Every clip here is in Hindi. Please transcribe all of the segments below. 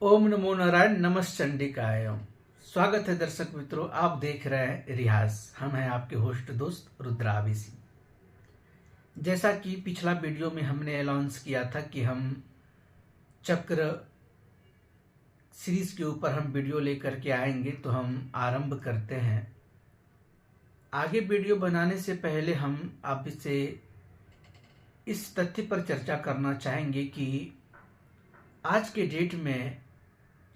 ओम नमो नारायण नमश्चंडिकाय। स्वागत है दर्शक मित्रों, आप देख रहे हैं रियाज। हम हैं आपके होस्ट दोस्त रुद्राभिषी। जैसा कि पिछला वीडियो में हमने अनाउंस किया था कि हम चक्र सीरीज के ऊपर हम वीडियो लेकर के आएंगे, तो हम आरंभ करते हैं। आगे वीडियो बनाने से पहले हम आपसे इस तथ्य पर चर्चा करना चाहेंगे कि आज के डेट में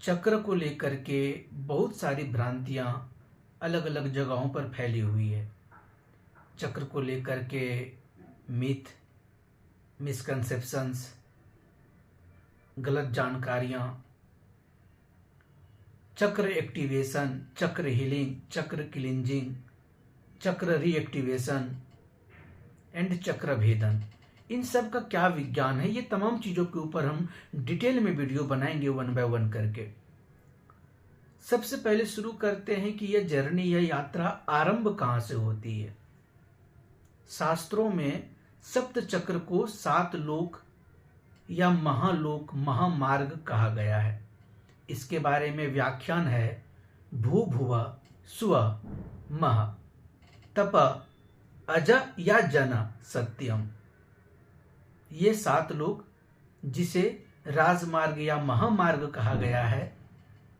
चक्र को लेकर के बहुत सारी भ्रांतियां अलग अलग जगहों पर फैली हुई है। चक्र को लेकर के मिथ, मिसकंसेप्शंस, गलत जानकारियां, चक्र एक्टिवेशन, चक्र हीलिंग, चक्र क्लींजिंग, चक्र रीएक्टिवेशन एंड चक्र भेदन, इन सब का क्या विज्ञान है, ये तमाम चीजों के ऊपर हम डिटेल में वीडियो बनाएंगे वन बाय वन करके। सबसे पहले शुरू करते हैं कि यह जर्नी, यह यात्रा आरंभ कहां से होती है। शास्त्रों में सप्त चक्र को 7 लोक या महालोक, महामार्ग कहा गया है। इसके बारे में व्याख्यान है भू भुव स्व मह तप अज या जन सत्यम। ये 7 लोग, जिसे राजमार्ग या महामार्ग कहा गया है,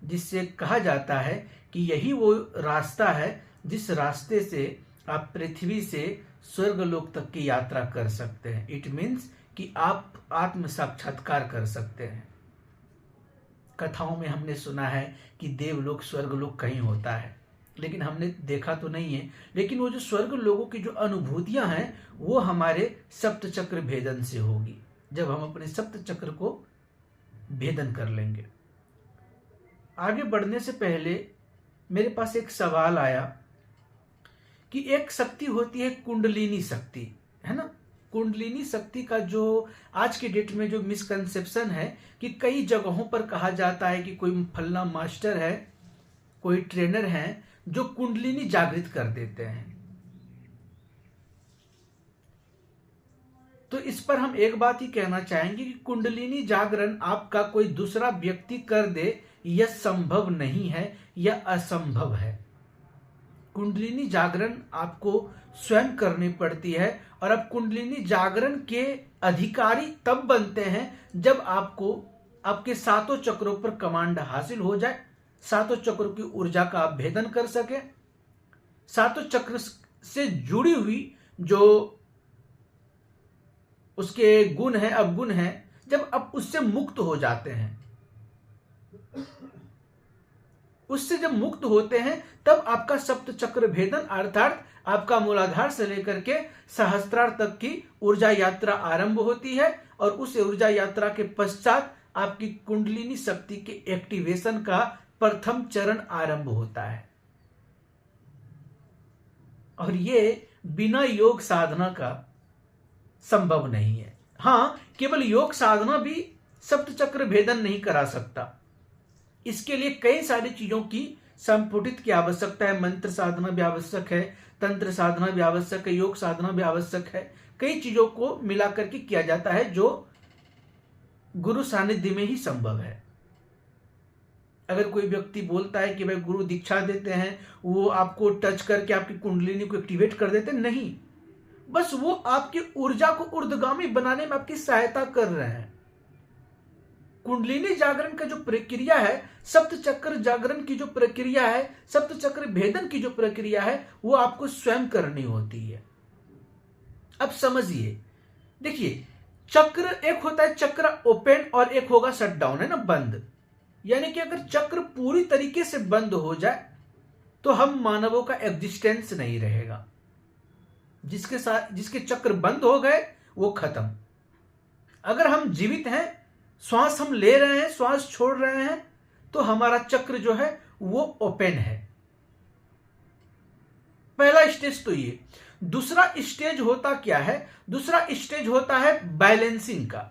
जिससे कहा जाता है कि यही वो रास्ता है जिस रास्ते से आप पृथ्वी से स्वर्गलोक तक की यात्रा कर सकते हैं। इट मीन्स कि आप आत्म साक्षात्कार कर सकते हैं। कथाओं में हमने सुना है कि देवलोक स्वर्गलोक कहीं होता है, लेकिन हमने देखा तो नहीं है। लेकिन वो जो स्वर्ग लोगों की जो अनुभूतियां हैं वो हमारे सप्त चक्र भेदन से होगी, जब हम अपने सप्त चक्र को भेदन कर लेंगे। आगे बढ़ने से पहले मेरे पास एक सवाल आया कि एक शक्ति होती है कुंडलिनी शक्ति, है ना। कुंडलिनी शक्ति का जो आज के डेट में जो मिसकंसेप्शन है कि कई जगहों पर कहा जाता है कि कोई फलना मास्टर है, कोई ट्रेनर है जो कुंडलिनी जागृत कर देते हैं। तो इस पर हम एक बात ही कहना चाहेंगे कि कुंडलिनी जागरण आपका कोई दूसरा व्यक्ति कर दे, यह संभव नहीं है, यह असंभव है। कुंडलिनी जागरण आपको स्वयं करनी पड़ती है, और अब कुंडलिनी जागरण के अधिकारी तब बनते हैं जब आपको आपके 7 चक्रों पर कमांड हासिल हो जाए, 7 चक्रों की ऊर्जा का आप भेदन कर सके, 7 चक्र से जुड़ी हुई जो उसके गुण है, अवगुण है, जब आप उससे मुक्त हो जाते हैं, उससे जब मुक्त होते हैं तब आपका सप्त चक्र भेदन अर्थात आपका मूलाधार से लेकर के सहस्त्रार तक की ऊर्जा यात्रा आरंभ होती है। और उस ऊर्जा यात्रा के पश्चात आपकी कुंडलिनी शक्ति के एक्टिवेशन का प्रथम चरण आरंभ होता है। और ये बिना योग साधना का संभव नहीं है। हां, केवल योग साधना भी सप्त चक्र भेदन नहीं करा सकता। इसके लिए कई सारी चीजों की संपुटित की आवश्यकता है। मंत्र साधना भी आवश्यक है, तंत्र साधना भी आवश्यक है, योग साधना भी आवश्यक है। कई चीजों को मिलाकर के किया जाता है जो गुरु सानिध्य में ही संभव है। अगर कोई व्यक्ति बोलता है कि भाई गुरु दीक्षा देते हैं, वो आपको टच करके आपकी कुंडलिनी को एक्टिवेट कर देते, नहीं, बस वो आपकी ऊर्जा को ऊर्ध्वगामी बनाने में आपकी सहायता कर रहे हैं। कुंडलिनी जागरण का जो प्रक्रिया है, सप्त चक्र जागरण की जो प्रक्रिया है, सप्त चक्र भेदन की जो प्रक्रिया है, वो आपको स्वयं करनी होती है। अब समझिए, देखिए, चक्र एक होता है चक्र ओपन और एक होगा शट डाउन, है ना, बंद। यानी कि अगर चक्र पूरी तरीके से बंद हो जाए तो हम मानवों का एग्जिस्टेंस नहीं रहेगा। जिसके चक्र बंद हो गए वो खत्म। अगर हम जीवित हैं, श्वास हम ले रहे हैं, श्वास छोड़ रहे हैं, तो हमारा चक्र जो है वो ओपन है। पहला स्टेज तो ये। दूसरा स्टेज होता क्या है? दूसरा स्टेज होता है बैलेंसिंग का।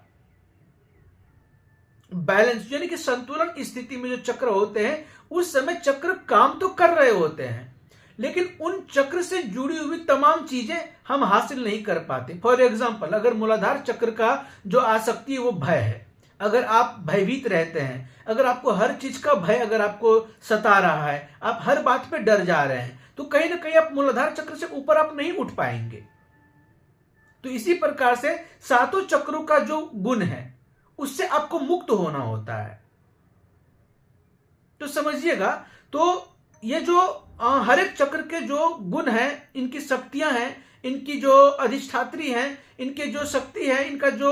बैलेंस यानी कि संतुलन स्थिति में जो चक्र होते हैं, उस समय चक्र काम तो कर रहे होते हैं, लेकिन उन चक्र से जुड़ी हुई तमाम चीजें हम हासिल नहीं कर पाते। फॉर एग्जाम्पल, अगर मूलाधार चक्र का जो आसक्ति है वो भय है, अगर आप भयभीत रहते हैं, अगर आपको हर चीज का भय अगर आपको सता रहा है, आप हर बात पे डर जा रहे हैं, तो कहीं ना कहीं आप मूलाधार चक्र से ऊपर आप नहीं उठ पाएंगे। तो इसी प्रकार से सातों चक्रों का जो गुण है उससे आपको मुक्त होना होता है। तो समझिएगा, तो ये जो हर एक चक्र के जो गुण हैं, इनकी शक्तियां हैं, इनकी जो अधिष्ठात्री हैं, इनके जो शक्ति है, इनका जो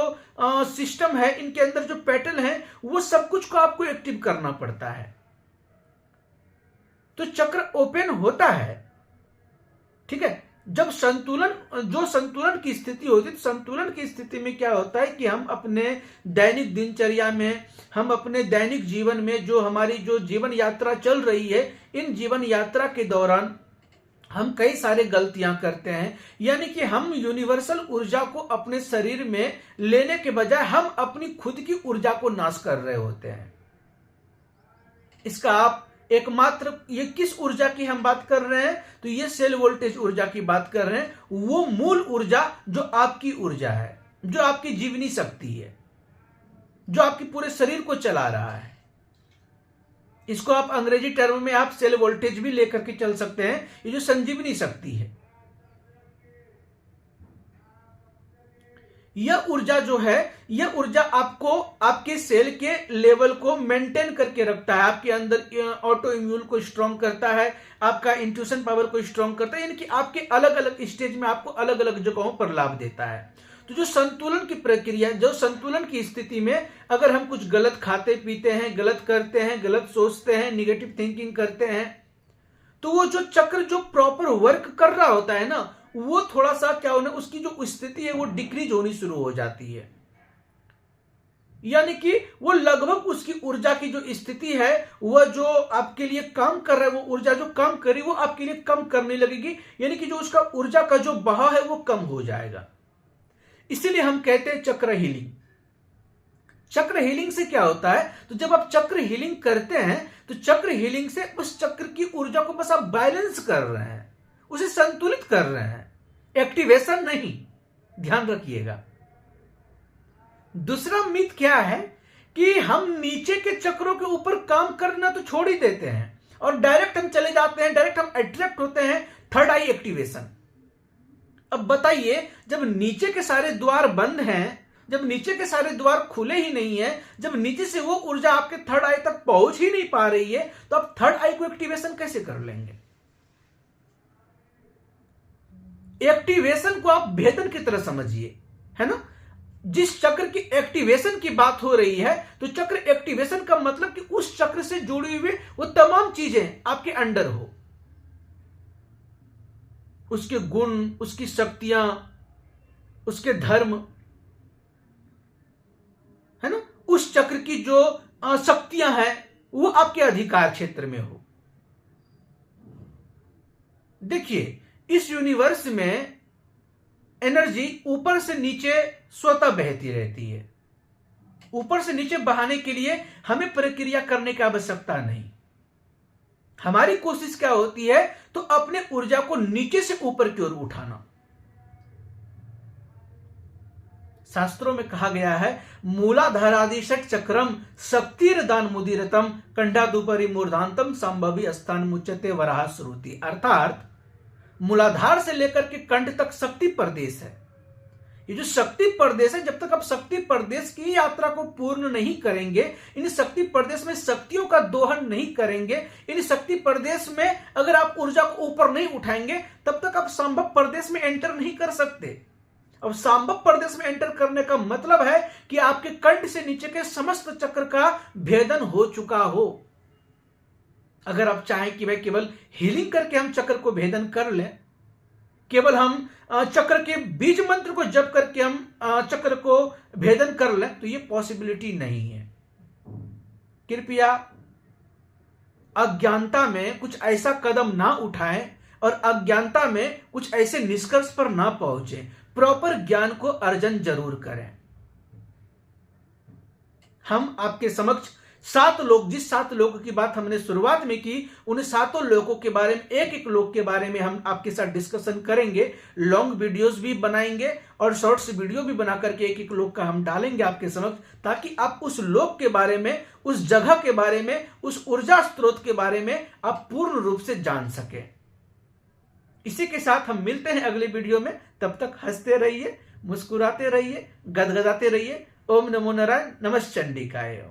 सिस्टम है, इनके अंदर जो पैटर्न है, वो सब कुछ को आपको एक्टिव करना पड़ता है। तो चक्र ओपन होता है, ठीक है, जब संतुलन की स्थिति होती है। तो संतुलन की स्थिति में क्या होता है कि हम अपने दैनिक दिनचर्या में, हम अपने दैनिक जीवन में जो हमारी जो जीवन यात्रा चल रही है, इन जीवन यात्रा के दौरान हम कई सारे गलतियां करते हैं। यानी कि हम यूनिवर्सल ऊर्जा को अपने शरीर में लेने के बजाय हम अपनी खुद की ऊर्जा को नाश कर रहे होते हैं। इसका आप एकमात्र, ये किस ऊर्जा की हम बात कर रहे हैं, तो ये सेल वोल्टेज ऊर्जा की बात कर रहे हैं। वो मूल ऊर्जा जो आपकी ऊर्जा है, जो आपकी जीवनी शक्ति है, जो आपके पूरे शरीर को चला रहा है। इसको आप अंग्रेजी टर्म में आप सेल वोल्टेज भी लेकर के चल सकते हैं। ये जो संजीवनी शक्ति है, यह ऊर्जा जो है, यह ऊर्जा आपको आपके सेल के लेवल को मेंटेन करके रखता है, आपके अंदर ऑटो इम्यून को स्ट्रांग करता है, आपका इंट्यूशन पावर को स्ट्रांग करता है। यानी कि आपके अलग अलग स्टेज में आपको अलग अलग जगहों पर लाभ देता है। तो जो संतुलन की प्रक्रिया, जो संतुलन की स्थिति में अगर हम कुछ गलत खाते पीते हैं, गलत करते हैं, गलत सोचते हैं, निगेटिव थिंकिंग करते हैं, तो वो जो चक्र जो प्रॉपर वर्क कर रहा होता है ना, वो थोड़ा सा क्या होना, उसकी जो स्थिति है वो डिक्रीज होनी शुरू हो जाती है। यानी कि वो लगभग उसकी ऊर्जा की जो स्थिति है, वह जो आपके लिए काम कर रहा है, वो ऊर्जा जो काम करी वो आपके लिए कम करने लगेगी। यानी कि जो उसका ऊर्जा का जो बहाव है वो कम हो जाएगा। इसीलिए हम कहते हैं चक्र हीलिंग। चक्र हीलिंग से क्या होता है, तो जब आप चक्र हीलिंग करते हैं तो चक्र हीलिंग से उस चक्र की ऊर्जा को बस आप बैलेंस कर रहे हैं, उसे संतुलित कर रहे हैं, एक्टिवेशन नहीं, ध्यान रखिएगा। दूसरा मिथ क्या है कि हम नीचे के चक्रों के ऊपर काम करना तो छोड़ ही देते हैं और डायरेक्ट हम चले जाते हैं, डायरेक्ट हम अट्रैक्ट होते हैं थर्ड आई एक्टिवेशन। अब बताइए, जब नीचे के सारे द्वार बंद हैं, जब नीचे के सारे द्वार खुले ही नहीं है, जब नीचे से वो ऊर्जा आपके थर्ड आई तक पहुंच ही नहीं पा रही है, तो आप थर्ड आई को एक्टिवेशन कैसे कर लेंगे? एक्टिवेशन को आप भेदन की तरह समझिए, है ना। जिस चक्र की एक्टिवेशन की बात हो रही है, तो चक्र एक्टिवेशन का मतलब कि उस चक्र से जुड़ी हुई वो तमाम चीजें आपके अंडर हो, उसके गुण, उसकी शक्तियां, उसके धर्म, है ना, उस चक्र की जो शक्तियां हैं वो आपके अधिकार क्षेत्र में हो। देखिए, इस यूनिवर्स में एनर्जी ऊपर से नीचे स्वतः बहती रहती है। ऊपर से नीचे बहाने के लिए हमें प्रक्रिया करने की आवश्यकता नहीं। हमारी कोशिश क्या होती है, तो अपने ऊर्जा को नीचे से ऊपर की ओर उठाना। शास्त्रों में कहा गया है, मूलाधारादि षट चक्रम शक्तिर दान मुदीरतम कंडादुपरि मूर्धांतम संभवी स्थान मुच्यते वराह श्रुति। अर्थात मूलाधार से लेकर के कंठ तक शक्ति प्रदेश है। ये जो शक्ति प्रदेश है, जब तक आप शक्ति प्रदेश की यात्रा को पूर्ण नहीं करेंगे, इन शक्ति प्रदेश में शक्तियों का दोहन नहीं करेंगे, इन शक्ति प्रदेश में अगर आप ऊर्जा को ऊपर नहीं उठाएंगे, तब तक आप संभव प्रदेश में एंटर नहीं कर सकते। अब संभव प्रदेश में एंटर करने का मतलब है कि आपके कंठ से नीचे के समस्त चक्र का भेदन हो चुका हो। अगर आप चाहें कि भाई केवल हीलिंग करके हम चक्र को भेदन कर लें, केवल हम चक्र के बीज मंत्र को जप करके हम चक्र को भेदन कर लें, तो ये पॉसिबिलिटी नहीं है। कृपया अज्ञानता में कुछ ऐसा कदम ना उठाएं और अज्ञानता में कुछ ऐसे निष्कर्ष पर ना पहुंचे। प्रॉपर ज्ञान को अर्जन जरूर करें। हम आपके समक्ष 7 लोग, जिस 7 लोगों की बात हमने शुरुआत में की, उन 7 लोगों के बारे में, एक एक लोग के बारे में हम आपके साथ डिस्कशन करेंगे। लॉन्ग वीडियोस भी बनाएंगे और शॉर्ट्स वीडियो भी बना करके एक एक लोग का हम डालेंगे आपके समक्ष, ताकि आप उस लोग के बारे में, उस जगह के बारे में, उस ऊर्जा स्रोत के बारे में आप पूर्ण रूप से जान सके। इसी के साथ हम मिलते हैं अगले वीडियो में। तब तक हंसते रहिए, मुस्कुराते रहिए, गदगदाते रहिए। ओम नमो नारायण, नमः चंडिकाय।